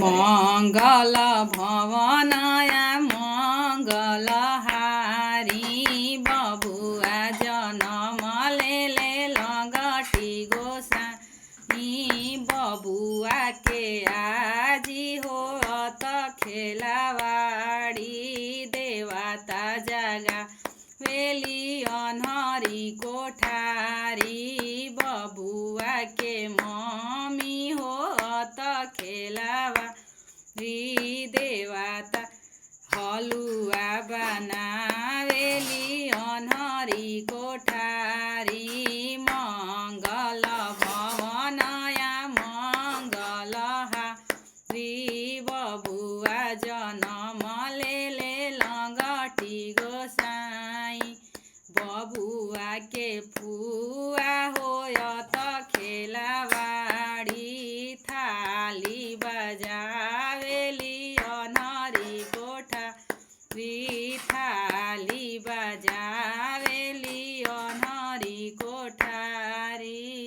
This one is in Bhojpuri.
मंगल भवनया मंगल हारी बबुआ जनम लेले लगटी गोसाई बबुआ के आजी होत खेलावाड़ी देवता जगा वेली अनहरी कोठारी बबुआ के मम्मी होत खेलावाड़ी देवता हलुआ बनावेली अनहरी कोठारी मंगल भवनया मंगल हारी बबुआ जनम लेले लगटी गोसाई बबुआ के फुआ होयत खेलावाड़ी थाली बजावेली अनहरी कोठारी थाली बजा